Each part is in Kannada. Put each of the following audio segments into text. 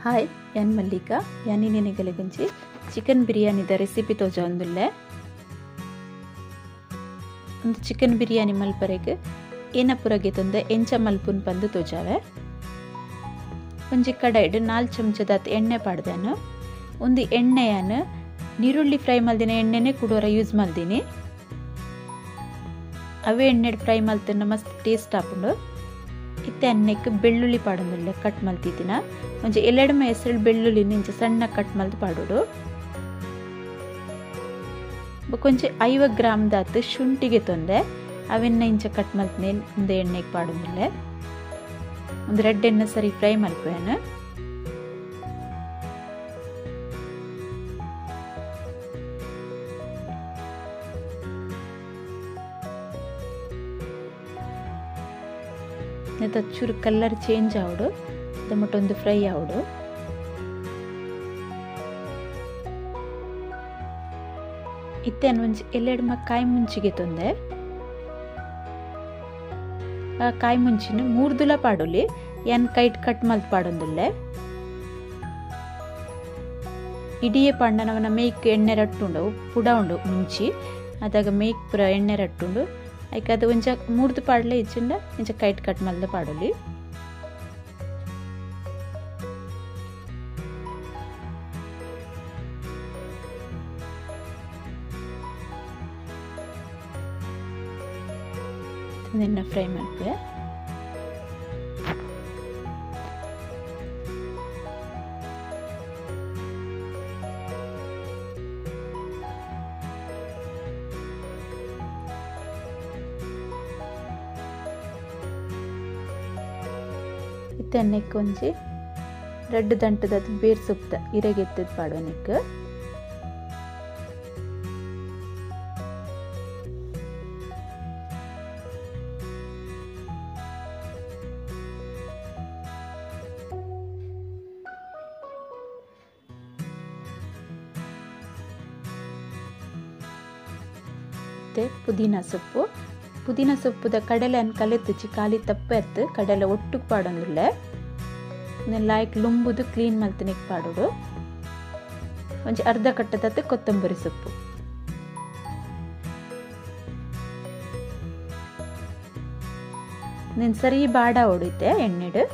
ಹಾಯ್ ಯಾನ್ ಮಲ್ಲಿಕಾ ಯಾನಿ ನೆನೆಗಲೆ ಗುಂಚಿ ಚಿಕನ್ ಬಿರಿಯಾನಿದ ರೆಸಿಪಿ ತೋಜೊಂದುಲ್ಲೆ ಒಂದು ಚಿಕನ್ ಬಿರಿಯಾನಿ ಮಲ್ಪರೆಗ್ ಏನ ಪುರಗೆ ತೊಂದೆ ಎಂಚ ಮಲ್ಪುನ್ ಪಂದು ತೋಜಾವೆ ಒಂಜಿ ಕಡಾಯಿಡ್ 4 ಚಮಚದಾತ್ ಎಣ್ಣೆ ಪಾಡ್ದೆನು ಒಂದು ಎಣ್ಣೆಯನ್ನು ನೀರುಳ್ಳಿ ಫ್ರೈ ಮಲ್ದಿನ ಎಣ್ಣೆನೆ ಕುಡೋರ ಯೂಸ್ ಮಲ್ದಿನಿ ಅವೇ ಎಣ್ಣೆಡ್ ಫ್ರೈ ಮಲ್ತನ ಮಸ್ತ್ ಟೇಸ್ಟ್ ಆಪುಂಡು ಇತ್ತೆ ಎಣ್ಣೆಕ್ ಬೆಳ್ಳುಳ್ಳಿ ಪಾಡೊಂದುಲ್ಲೆ ಕಟ್ ಮಲ್ತಿದ್ದಿನ ಒಂಜಿ 2 ಹೆಸರು ಬೆಳ್ಳುಳ್ಳಿ ಇಂಚ ಸಣ್ಣ ಕಟ್ ಮಲ್ತ್ ಪಾಡೋಡು ಕೊಂಚ 50 ಗ್ರಾಮ್ ದಾತ್ ಶುಂಠಿಗೆ ತೊಂದೆ ಅವೆನ್ನ ಇಂಚ ಕಟ್ ಮಲ್ತನೆ ಒಂದು ಎಣ್ಣೆಗೆ ಪಾಡೊಂದುಲ್ಲೆ ಒಂದು ರೆಡ್ ಎಣ್ಣೆ ಸರಿ ಫ್ರೈ ಮಲ್ಪೇನು ಚೂರು ಕಲರ್ ಚೇಂಜ್ ಆವಡು ಮಟ್ಟೊಂದು ಫ್ರೈ ಆವಡು ಇತ್ತೆ ಒಂಜಿ 2 ಕಾಯಿ ಮುಂಚಿಗೆ ತೊಂದೆ ಆ ಕಾಯಿ ಮುಂಚಿನ 3 ದುಲ ಪಾಡೊಲಿ ಯಾನ್ ಕೈಟ್ ಕಟ್ ಮಲ್ತ್ ಪಾಡೊಂದುಲ್ಲೆ ಇಡಿಯೆ ಪಾಂಡನವನ ಮೇಯ್ಕ್ ಎಣ್ಣೆ ರಟ್ಟುಂಡು ಪುಡ ಉಂಡು ಮುಂಚಿ ಅದಾಗ ಮೇಯ್ಕ್ ಪುರ ಎಣ್ಣೆ ರಟ್ಟುಂಡು ಐಕ ಅದು ಒಂಜ 3 ಪಾಡ್ಲೆ ಇಚ್ಚಿಂಡ ಇಂಚ ಕೈಟ್ ಕಟ್ ಮಲ್ದ ಪಾಡೊಲಿ ನಿನ್ನ ಫ್ರೈ ಮಾಡ್ತೆ ಇತ್ತನ್ನೆಕ್ ಒಂಜಿ ರೆಡ್ ದಂಟದ ಬೇರ್ ಸೊಪ್ಪು ಇರೆಗೆತ್ತದ ಪಾಡೋನಿಕ್ ಪುದೀನ ಸೊಪ್ಪುದ ಕಡಲೆ ಕಲೆತ್ತಿಚ್ಚಿ ಖಾಲಿ ತಪ್ಪೆತ್ತು ಕಡಲೆ ಒಟ್ಟಿಗೆ ಪಾಡೊಂದುಲ್ಲೆ ಲಾಯ್ಕ್ ಲುಂಬುದು ಕ್ಲೀನ್ ಮಲ್ತನಿಕ್ ಪಾಡೋಡು ಒಂಜಿ ಅರ್ಧ ಕಟ್ಟದತ್ತು ಕೊತ್ತಂಬರಿ ಸೊಪ್ಪು ನೀನ್ ಸರಿ ಬಾಡ ಹೊಡಿತೆ ಎಣ್ಣೆಡು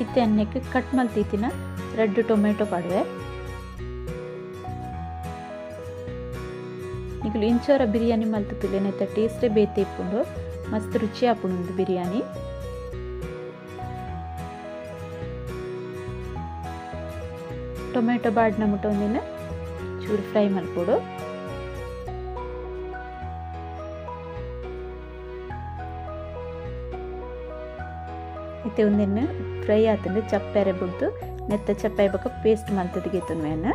ಇತ್ತೆ ಎಣ್ಣೆಗೆ ಕಟ್ ಮಲ್ತಿತ್ತಿನ ರೆಡ್ ಟೊಮೆಟೊ ಪಾಡುವೆ ಈಗಲೂ ಇಂಚೋರ ಬಿರಿಯಾನಿ ಮಲ್ತುತ್ತುಲೆನೆತ್ತ ಟೇಸ್ಟೇ ಬೇತೆ ಇಪ್ಪುಂಡು ಮಸ್ತ್ ರುಚಿ ಆಪುಂಡು ಬಿರಿಯಾನಿ ಟೊಮೆಟೊ ಬಾಡ್ನ ಮುಟ್ಟ ಒಂದಿನ ಚೂರು ಫ್ರೈ ಮಲ್ಪೋಡು ಇತ್ತೆ ಒಂದಿನ ಫ್ರೈ ಆತಂದ್ರೆ ಚಪ್ಪೆರೆ ಬಿಡ್ತು ನೆತ್ತ ಚಪ್ಪಾಯಿ ಬಕ್ಕ ಪೇಸ್ಟ್ ಮಲ್ತದಿಗೆ ತುನ್ವೇನ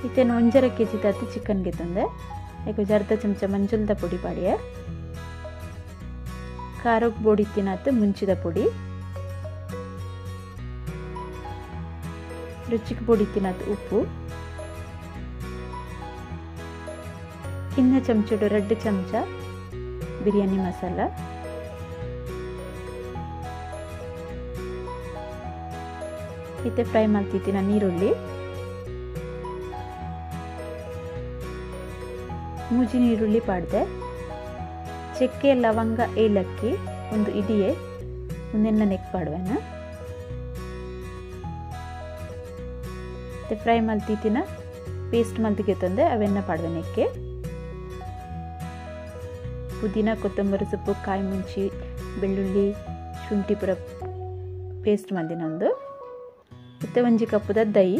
ಇತ್ತೇನು 1.5 kg ತಾತಿ ಚಿಕನ್ಗೆ ತಂದೆ ಯಾಕೆ ಅರ್ಧ ಚಮಚ ಮಂಜುಳದ ಪುಡಿ ಪಾಡಿಯ ಖಾರಕ್ಕೆ ಬೋಡಿ ತಿನ್ನಾತು ಮುಂಚಿದ ಪುಡಿ ರುಚಿಗೆ ಬೋಡಿ ತಿನ್ನಾತು ಉಪ್ಪು ಇನ್ನ ಚಮಚಡು 2 ಚಮಚ ಬಿರಿಯಾನಿ ಮಸಾಲ ಇತ್ತೆ ಫ್ರೈ ಮಾಡ್ತಿದ್ದಿನ ನೀರುಳ್ಳಿ ಮೂಜಿ ನೀರುಳ್ಳಿ ಪಾಡ್ದೆ ಚಕ್ಕೆ ಲವಂಗ ಏಲಕ್ಕಿ ಒಂದು ಇಡಿಯೆ ಒಂದೆನ್ನ ನೆಕ್ ಪಾಡುವೆನ ಫ್ರೈ ಮಲ್ತಿತ್ತಿನ ಪೇಸ್ಟ್ ಮಲ್ತಿಗೆ ತಂದೆ ಅವೆನ್ನ ಪಾಡುವೆ ನೆಕ್ಕೆ ಪುದೀನ ಕೊತ್ತಂಬರಿ ಸೊಪ್ಪು ಕಾಯಿ ಮುಂಚಿ ಬೆಳ್ಳುಳ್ಳಿ ಶುಂಠಿ ಪುರ ಪೇಸ್ಟ್ ಮಲ್ದಿನ ಒಂದು ಮತ್ತೆ ಒಂಜಿ ಕಪ್ಪುದ ದಹಿ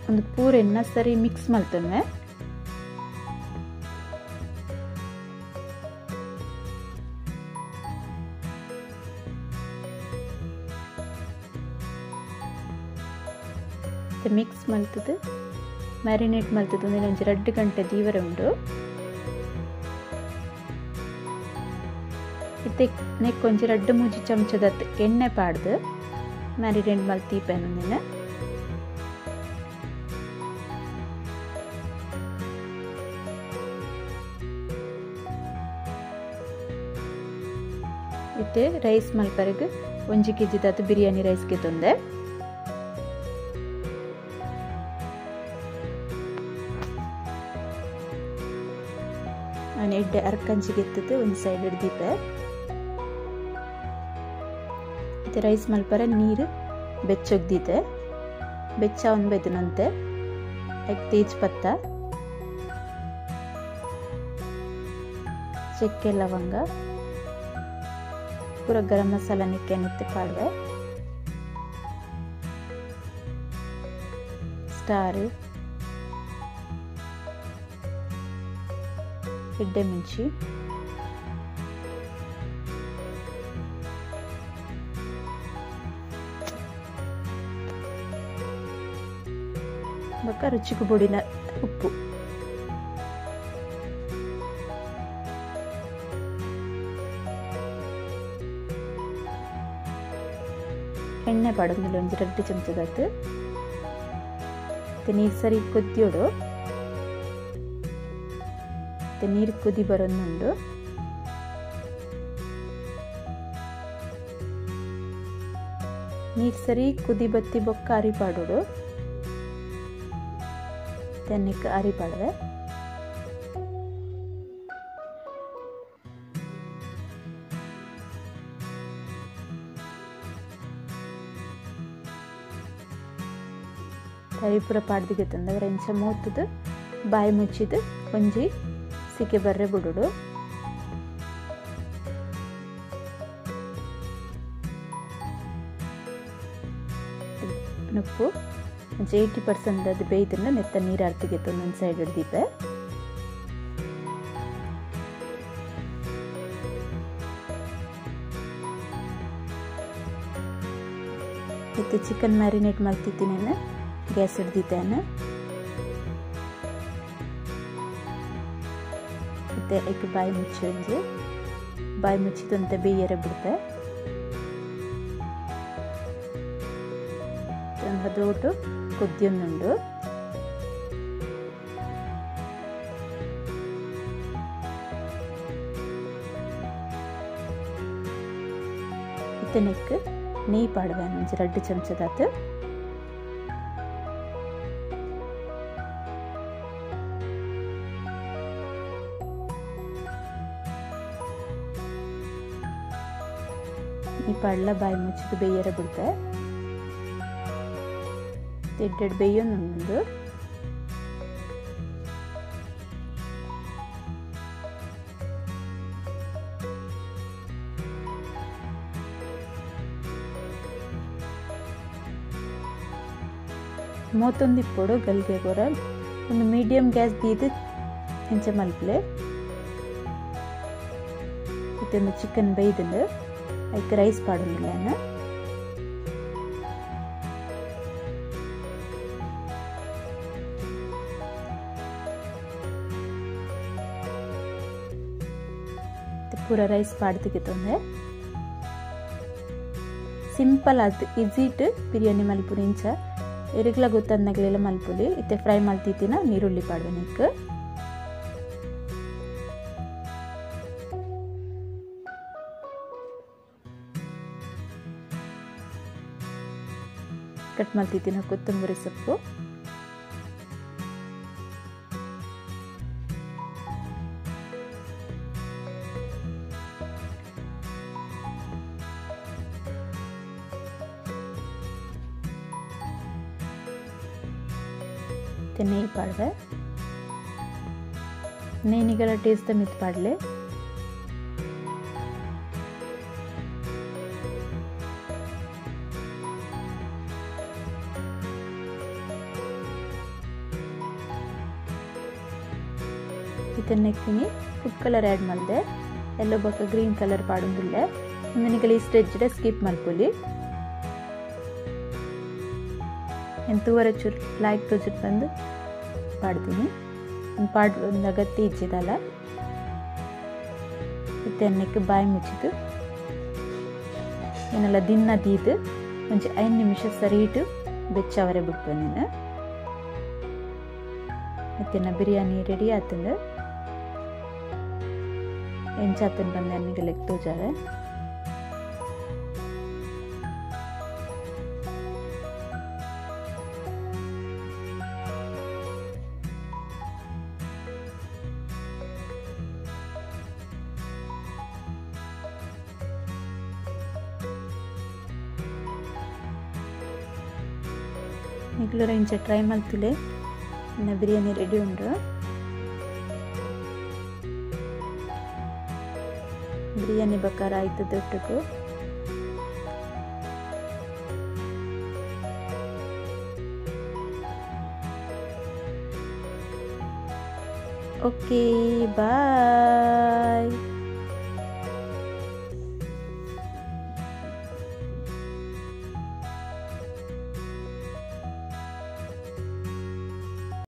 ಒಂದು ಪೂರೆನ್ನ ಸರಿ ಮಿಕ್ಸ್ ಮಲ್ತೊನ್ವೆ ಮಿಕ್ಸ್ ಮಲ್ತದು ಮ್ಯಾರಿನೇಟ್ ಮಲ್ತದು ಒಂಜಿ 2 ಗಂಟೆ ದೀವರ ಉಂಡು. ಇತ್ತೆ ನೆಕ್ ಒಂಜಿ 2-3 ಚಮಚದತ್ ಎಣ್ಣೆ ಪಾಡ್ದು ಮ್ಯಾರಿನೇಟ್ ಮಲ್ತೀಪೆನೊಂದಿನ. ಇತ್ತೆ ರೈಸ್ ಮಲ್ಪರೆಗ್ 1 kg ದತ್ ಬಿರಿಯಾನಿ ರೈಸ್ಗೆ ತೊಂದೆ. ಎಡ್ಡೆ ಅರ್ಕಂಚಿಗೆ ಎತ್ತದು ಒಂದು ಸೈಡ್ ಹಿಡ್ದೀಪೆ. ಮತ್ತು ರೈಸ್ ಮಲ್ಪರ ನೀರು ಬೆಚ್ಚೊಗ್ದಿದೆ. ಬೆಚ್ಚ ಒಂದು ಬೆದನಂತೆ ತೇಜ್ ಪತ್ತ, ಚಕ್ಕೆ ಲವಂಗ ಪೂರ ಗರಂ ಮಸಾಲ ನಿಕ್ಕೆ ಪಾಡ್ವೆ. ಸ್ಟಾರ್ ಎಡ್ಡೆ ಮಿಂಚಿ ಬೊಕ್ಕ ರುಚಿಗೆ ಬೊಡಿನ ಉಪ್ಪು. ಎಣ್ಣೆ ಪಾಡೋದಿಲ್ಲ ಒಂದು 2 ಚಮಚದತ್ತು. ನೀರು ಸರಿ ಕೊದ್ದಿಯೋಡು ನೀರು ಕುದಿ ಬರೋದುಂಡು. ನೀರು ಸರಿ ಕುದಿ ಬತ್ತಿ ಬೊಕ್ಕ ಅರಿಪಾಡೋಡು. ತೆನ್ನಕ್ಕೆ ಅರಿಪಾಡ್ವೆ. ಅರಿಪುರ ಪಾಡ್ದಿಗೆ ತಂದವ್ರ ಎಂಚ ಮೂತದು ಬಾಯಿ ಮುಚ್ಚಿದು ಒಂಜಿ ಸಿಕ್ಕೆ ಬರ್ರೆ ಬಿಡೋಡು. ಉಪ್ಪು 80% ಅದು ಬೇಯ್ದನ್ನ ನೆತ್ತ ನೀರು ಅರ್ತಿಗೆ ಒಂದು ಸೈಡ್ ಹಿಡ್ದೀಪೆ. ಇತ್ತು ಚಿಕನ್ ಮ್ಯಾರಿನೇಟ್ ಮಾಡ್ತಿದ್ದೀನಿ. ಗ್ಯಾಸ್ ಹಿಡ್ದಿದ್ದೇನೆ. ಮತ್ತೆ ಈಗ ಬಾಯಿ ಮುಚ್ಚಿ ಬಾಯಿ ಮುಚ್ಚಿದಂತೆ ಬೇಯರೆ ಬಿಡುತ್ತೆ. ಅದೋಟು ಕೊದ್ದಿಯೊಂದುಂಡು. ಇತ್ತನೆಕ್ ನೆಯ್ ಪಾಡ್ವೆ ಒಂಜಿ 2 ಚಮಚದಾತು. ಈ ಪಾಡ್ಲ ಬಾಯಿ ಮುಚ್ಚಿದು ಬೇಯರೆ ಬಿಡುತ್ತೆ. ಎಡ್ಡೆಡ್ ಬೇಯೊಂದುಂಡು. ಮೂವತ್ತೊಂದಿಪ್ಪೊಡು ಗಲ್ಗೆ ಗೊರ ಒಂದು ಮೀಡಿಯಂ ಗ್ಯಾಸ್ ದೀದು ಹೆಂಚೆ ಮಲ್ಪಲೆ. ಇದೊಂದು ಚಿಕನ್ ಬೇಯ್ದು ಅದಕ್ಕೆ ರೈಸ್ ಪಾಡೋದಿಲ್ಲ. ಪೂರ ರೈಸ್ ಪಾಡ್ತಿಗೆ ತೊಂದೆ. ಸಿಂಪಲ್ ಆಯ್ತು, ಈಸಿಟ್ ಬಿರಿಯಾನಿ ಮಲ್ಪುರಿ. ಇಂಚ ಎರಿಗ್ಲ ಗೊತ್ತಂದಾಗಲೆಲ್ಲ ಮಲ್ಪುಲಿ. ಇತ್ತೆ ಫ್ರೈ ಮಾಡ್ತಿದ್ದಿನ ನೀರುಳ್ಳಿ ಪಾಡ್ವೆ ನೆಕ್. ಕಟ್ ಮಾಡ್ತಿದ್ದಿನ ಕೊತ್ತಂಬರಿ ಸೊಪ್ಪು, ನೆಯ್ ಪಾಡ್ವೆ. ನೆಯ್ನಿಗೆಲ್ಲ ಟೇಸ್ಟ್ ಮಿತ್ ಪಾಡ್ಲೆ. ಇದನ್ನೆಕ್ಕಿನಿ ಫುಡ್ ಕಲರ್ ಆ್ಯಡ್ ಮಾಡಿದೆ. ಎಲ್ಲೋ ಬೊಕ್ಕ ಗ್ರೀನ್ ಕಲರ್ ಪಾಡೋದಿಲ್ಲ. ನನಗೆ ಈ ಸ್ಟೇಜ್ ಸ್ಕಿಪ್ ಮಲ್ಪೊಲಿ. ಎಂತೂವರೆ ಚೂರು ಲಾಯ್ಕ್ ತೋಜುಟ್ ಬಂದು ಪಾಡ್ತೀನಿ ಒಂದು ಅಗತ್ಯ ಇಜ್ಜಿದಲ್ಲ ಮತ್ತು ಎಣ್ಣೆಗೆ ಬಾಯಿ ಮುಚ್ಚಿತು ಏನೆಲ್ಲ ದಿನ ದೀದು ಮುಂಚೆ 5 ನಿಮಿಷ ಸರಿಯಿಟ್ಟು ಬೆಚ್ಚವರೆ ಬಿಟ್ಟು ನೀನು ಮತ್ತೆ ಬಿರಿಯಾನಿ ರೆಡಿ ಆತಂದು ಎಂಚಾತನ್ ಬಂದು ಎಣ್ಣೆಗೆ ಲೆಕ್ಕ ತೋಜಾವೆ ನಿಗ್ಲರ ಇಂಚ ಟ್ರೈ ಮಾಡ್ತಿಲೆ ಇನ್ನು ಬಿರಿಯಾನಿ ರೆಡಿ ಉಂಡು ಬಿರಿಯಾನಿ ಬಕಾರ ಆಯ್ತು ದೊಡ್ಡದು ಓಕೆ ಬಾಯ್.